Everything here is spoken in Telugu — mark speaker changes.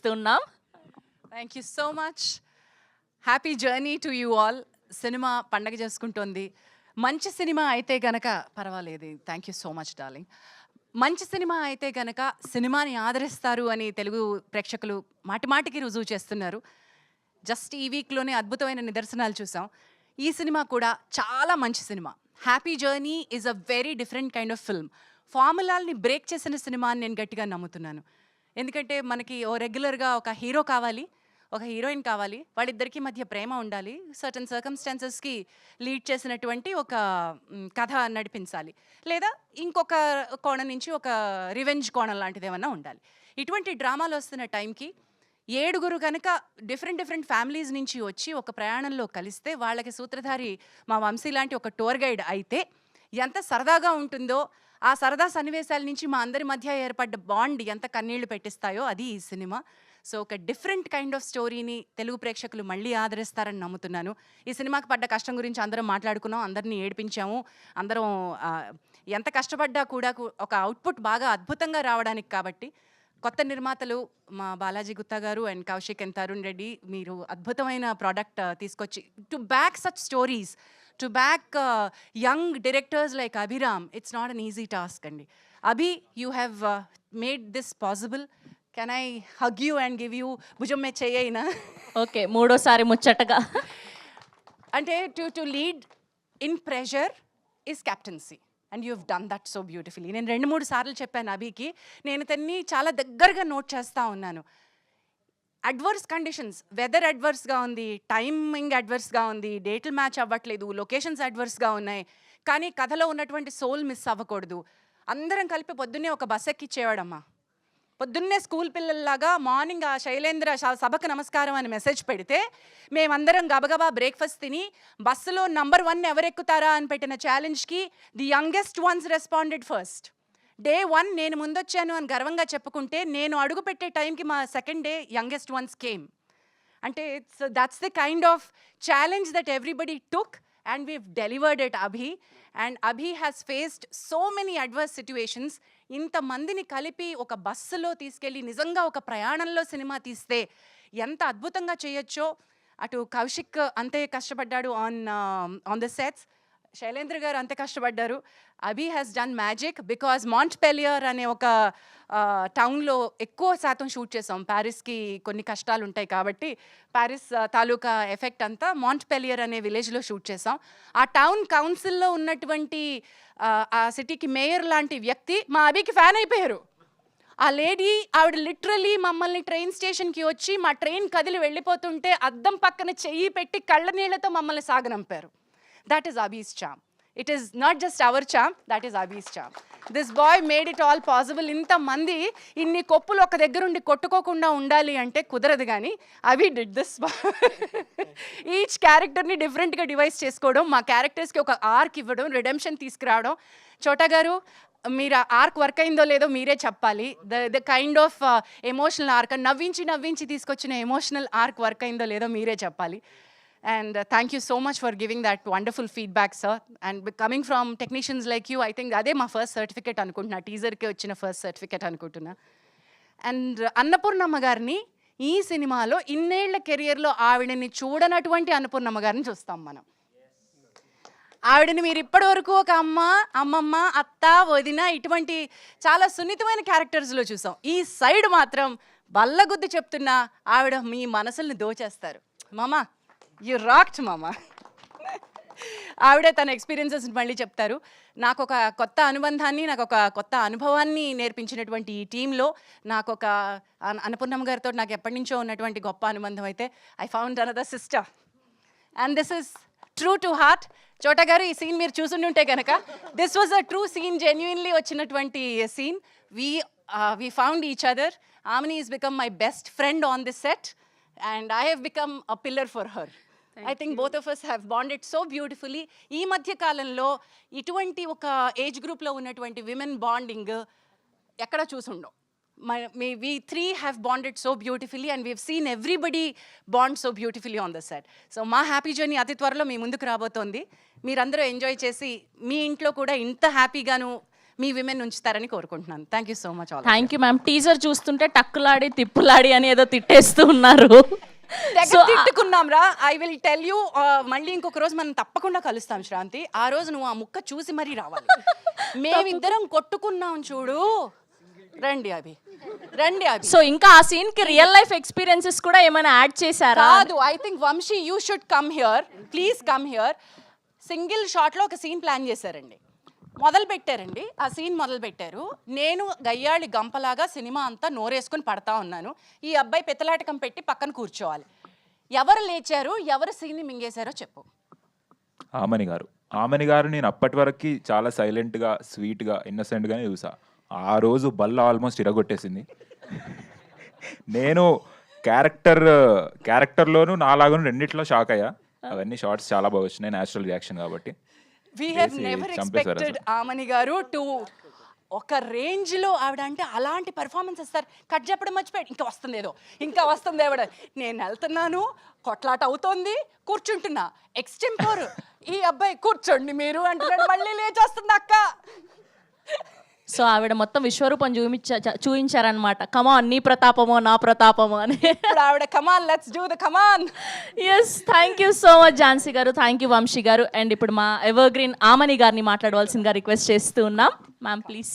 Speaker 1: ఆహ్వానిస్తున్నాం.
Speaker 2: Thank you so much. Happy journey to you all. Cinema పండగ చేసుకుంటోంది. మంచి సినిమా అయితే గనక పర్వాలేదు. Thank you so much darling. మంచి సినిమా అయితే గనక సినిమాని ఆదరిస్తారు అని తెలుగు ప్రేక్షకులు మాటిమాటికి రుజువు చేస్తున్నారు. జస్ట్ ఈ వీక్లోనే అద్భుతమైన నిదర్శనాలు చూసాం. ఈ సినిమా కూడా చాలా మంచి cinema. Happy journey is a very different kind of film. ఫార్ములాల్ని బ్రేక్ చేసిన సినిమా అని నేను గట్టిగా నమ్ముతున్నాను. ఎందుకంటే మనకి ఓ రెగ్యులర్గా ఒక హీరో కావాలి, ఒక హీరోయిన్ కావాలి, వాళ్ళిద్దరికీ మధ్య ప్రేమ ఉండాలి, సర్టన్ సర్కమ్స్టాన్సెస్కి లీడ్ చేసినటువంటి ఒక కథ నడిపించాలి, లేదా ఇంకొక కోణం నుంచి ఒక రివెంజ్ కోణం లాంటిది ఏమన్నా ఉండాలి. ఇటువంటి డ్రామాలు వస్తున్న టైంకి 7 కనుక డిఫరెంట్ ఫ్యామిలీస్ నుంచి వచ్చి ఒక ప్రయాణంలో కలిస్తే వాళ్ళకి సూత్రధారి మా వంశీ లాంటి ఒక టూర్ గైడ్ అయితే ఎంత సరదాగా ఉంటుందో, ఆ సరదా సన్నివేశాల నుంచి మా అందరి మధ్య ఏర్పడ్డ బాండ్ ఎంత కన్నీళ్లు పెట్టిస్తాయో అది ఈ సినిమా. సో ఒక డిఫరెంట్ కైండ్ ఆఫ్ స్టోరీని తెలుగు ప్రేక్షకులు మళ్ళీ ఆదరిస్తారని నమ్ముతున్నాను. ఈ సినిమాకి పడ్డ కష్టం గురించి అందరం మాట్లాడుకున్నాం, అందరినీ ఏడిపించాము. అందరం ఎంత కష్టపడ్డా కూడా ఒక అవుట్పుట్ బాగా అద్భుతంగా రావడానికి. కాబట్టి కొత్త నిర్మాతలు మా బాలాజీ గుత్తా గారు అండ్ కౌశిక్ అండ్ తరుణ్ రెడ్డి, మీరు అద్భుతమైన ప్రోడక్ట్ తీసుకొచ్చి to back such stories, to back young directors like Abhiram, it's not an easy task అండి. Abhi, you have made this possible. Can I hug you and give you భుజం మే చెయ్యైనా?
Speaker 1: ఓకే, మూడోసారి ముచ్చటగా.
Speaker 2: అంటే to lead in pressure is captaincy and you have done that so beautifully. నేను 2-3 సార్లు చెప్పాను అభికి, నేను తన్ని చాలా దగ్గరగా నోట్ చేస్తూ ఉన్నాను. అడ్వర్స్ కండిషన్స్, వెదర్ అడ్వర్స్గా ఉంది, టైమింగ్ అడ్వర్స్గా ఉంది, డేట్లు మ్యాచ్ అవ్వట్లేదు, లొకేషన్స్ అడ్వర్స్గా ఉన్నాయి, కానీ కథలో ఉన్నటువంటి సోల్ మిస్ అవ్వకూడదు. అందరం కలిపి పొద్దున్నే ఒక బస్ ఎక్కిచ్చేవాడమ్మా. పొద్దున్నే స్కూల్ పిల్లల్లాగా మార్నింగ్ ఆ శైలేంద్ర సభకు నమస్కారం అని మెసేజ్ పెడితే మేమందరం గబగబా బ్రేక్ఫాస్ట్ తిని బస్సులో నంబర్ 1 ఎవరెక్కుతారా అని పెట్టిన ఛాలెంజ్కి the youngest ones responded first. Day 1 నేను ముందొచ్చాను అని గర్వంగా చెప్పుకుంటే, నేను అడుగు పెట్టే టైంకి మా second day youngest ones came. అంటే that's the kind of challenge that everybody took and we've delivered it Abhi. And Abhi has faced so many adverse situations. ఇంతమందిని కలిపి ఒక బస్సులో తీసుకెళ్ళి నిజంగా ఒక ప్రయాణంలో సినిమా తీస్తే ఎంత అద్భుతంగా చేయొచ్చో, అటు కౌశిక్ అంతే కష్టపడ్డాడు ఆన్ ద సెట్స్, శైలేంద్ర గారు అంతే కష్టపడ్డారు. అభి హ్యాస్ డన్ మ్యాజిక్ బికాజ్ మాంట్పెలియర్ అనే ఒక టౌన్లో ఎక్కువ శాతం షూట్ చేసాం. ప్యారిస్కి కొన్ని కష్టాలు ఉంటాయి కాబట్టి ప్యారిస్ తాలూకా ఎఫెక్ట్ అంతా మాంట్పెలియర్ అనే విలేజ్లో షూట్ చేసాం. ఆ టౌన్ కౌన్సిల్లో ఉన్నటువంటి ఆ సిటీకి మేయర్ లాంటి వ్యక్తి మా అభికి ఫ్యాన్ అయిపోయారు. ఆ లేడీ, ఆవిడ లిటరలీ మమ్మల్ని ట్రైన్ స్టేషన్కి వచ్చి మా ట్రైన్ కదిలి వెళ్ళిపోతుంటే అద్దం పక్కన చెయ్యి పెట్టి కళ్ళ నీళ్లతో మమ్మల్ని సాగనంపారు. That is Abhi's charm. It is not just our charm, that is Abhi's charm. This boy made it all possible. ఇంతమంది ఇన్ని కొప్పులు ఒక దగ్గరుండి కొట్టుకోకుండా ఉండాలి అంటే కుదరదు, కానీ అభి డిడ్ దిస్. ఈచ్ క్యారెక్టర్ని డిఫరెంట్గా డివైస్ చేసుకోవడం, మా క్యారెక్టర్స్కి ఒక ఆర్క్ ఇవ్వడం, రిడెంప్షన్ తీసుకురావడం. చోటా గారు, మీరు ఆర్క్ వర్క్ అయిందో లేదో మీరే చెప్పాలి. The kind of emotional arc, నవ్వించి తీసుకొచ్చిన ఎమోషనల్ ఆర్క్ వర్క్ అయిందో లేదో మీరే చెప్పాలి. And thank you so much for giving that wonderful feedback, sir. And coming from technicians like you, I think ade ma first certificate anukuntunna, teaser ki vachina first certificate anukuntunna. And అన్నపూర్ణమ్మ గారిని ఈ సినిమాలో ఇన్నేళ్ల కెరియర్లో ఆవిడని చూడనటువంటి అన్నపూర్ణమ్మ గారిని చూస్తాం మనం. ఆవిడని మీరు ఇప్పటి వరకు ఒక అమ్మమ్మ, అత్త, వదిన ఇటువంటి చాలా సున్నితమైన క్యారెక్టర్స్లో చూసాం. ఈ సైడ్ మాత్రం బల్లగుద్ది చెప్తున్నా ఆవిడ మీ మనసుల్ని దోచేస్తారు. మామా, యు రాక్డ్ మామా. ఆవిడే తన ఎక్స్పీరియన్సెస్ మళ్ళీ చెప్తారు. నాకు ఒక కొత్త అనుబంధాన్ని, నాకు ఒక కొత్త అనుభవాన్ని నేర్పించినటువంటి ఈ టీంలో నాకు ఒక అన్నపూర్ణమ్మ గారితో నాకు ఎప్పటి నుంచో ఉన్నటువంటి గొప్ప అనుబంధం అయితే I found another sister and this is true to heart. Chota గారు, ఈ సీన్ మీరు చూసుండి ఉంటే కనుక this was a true scene, genuinely వచ్చినటువంటి scene. We found each other. ఆమెని is become my best friend on this set and I have become a pillar for her. I think both of us have bonded so beautifully. ఈ మధ్య కాలంలో ఇటువంటి ఒక ఏజ్ గ్రూప్లో ఉన్నటువంటి విమెన్ బాండింగ్ ఎక్కడ చూసుండం. we three have bonded so beautifully and we've seen everybody bond so beautifully on the set. So మా హ్యాపీ జర్నీ అతి త్వరలో మీ ముందుకు రాబోతోంది. మీరందరూ ఎంజాయ్ చేసి మీ ఇంట్లో కూడా ఇంత హ్యాపీగాను మీ విమెన్ ఉంచుతారని కోరుకుంటున్నాను. Thank you so much.
Speaker 1: Thank you ma'am. Teaser చూస్తుంటే టక్కులాడి తిప్పులాడి అని ఏదో తిట్టేస్తూ ఉన్నారు.
Speaker 2: తిట్టుకున్నాం రా. ఐ విల్ టెల్ యూ, మళ్ళీ ఇంకొక రోజు మనం తప్పకుండా కలుస్తాం శ్రాంతి. ఆ రోజు నువ్వు ఆ ముక్క చూసి మరీ రావాలి. మేమిద్దరం కొట్టుకున్నాం చూడు. రండి అభి.
Speaker 1: సో ఇంకా ఆ సీన్ కి రియల్ లైఫ్ ఎక్స్పీరియన్సెస్ కూడా ఏమైనా యాడ్ చేశారా?
Speaker 2: కాదు, I think Vamshi you should come here, please come here. Single షాట్లో ఒక సీన్ ప్లాన్ చేశారండి, మొదలు పెట్టారండి. ఆ సీన్ మొదలు పెట్టారు. నేను గయ్యాళి గంపలాగా సినిమా అంతా నోరేసుకొని పడతా ఉన్నాను. ఈ అబ్బాయి పిత్తలాటకం పెట్టి పక్కన కూర్చోవాలి. ఎవరు లేచారు, ఎవరు సీన్ని మింగేశారో చెప్పు.
Speaker 3: ఆమని గారు నేను అప్పటి వరకు చాలా సైలెంట్గా, స్వీట్గా, ఇన్నసెంట్గానే చూసా. ఆ రోజు బల్ల ఆల్మోస్ట్ ఇరగొట్టేసింది. నేను క్యారెక్టర్లోను నాలాగా రెండిట్లో షాక్ అయ్యా. అవన్నీ షార్ట్స్ చాలా బాగా వచ్చినాయి, న్యాచురల్ రియాక్షన్ కాబట్టి.
Speaker 2: We have never expected Amani garu to ఒక రేంజ్లో ఆవిడ అంటే అలాంటి పర్ఫార్మెన్స్ ఇస్తారు. కట్ చెప్పడం మర్చిపోయాడు, ఇంకా వస్తుంది ఆవిడ. నేను వెళ్తున్నాను, కొట్లాట అవుతోంది, కూర్చుంటున్నా, ఎక్స్టెంపోర్. ఈ అబ్బాయి కూర్చోండి మీరు అంటున్నాడు, మళ్ళీ లేచొస్తుంది అక్క.
Speaker 1: సో ఆవిడ మొత్తం విశ్వరూపం చూపించారనమాట. కమాన్, నీ ప్రతాపమో నా ప్రతాపమో అని.
Speaker 2: ఆవిడ come on, let's do the come on.
Speaker 1: Yes, thank you so much Jhansi గారు, థ్యాంక్ యూ వంశీ గారు. అండ్ ఇప్పుడు మా ఎవర్ గ్రీన్ ఆమని గారిని మాట్లాడవలసిందిగా రిక్వెస్ట్ చేస్తూ ఉన్నాం. Ma'am please.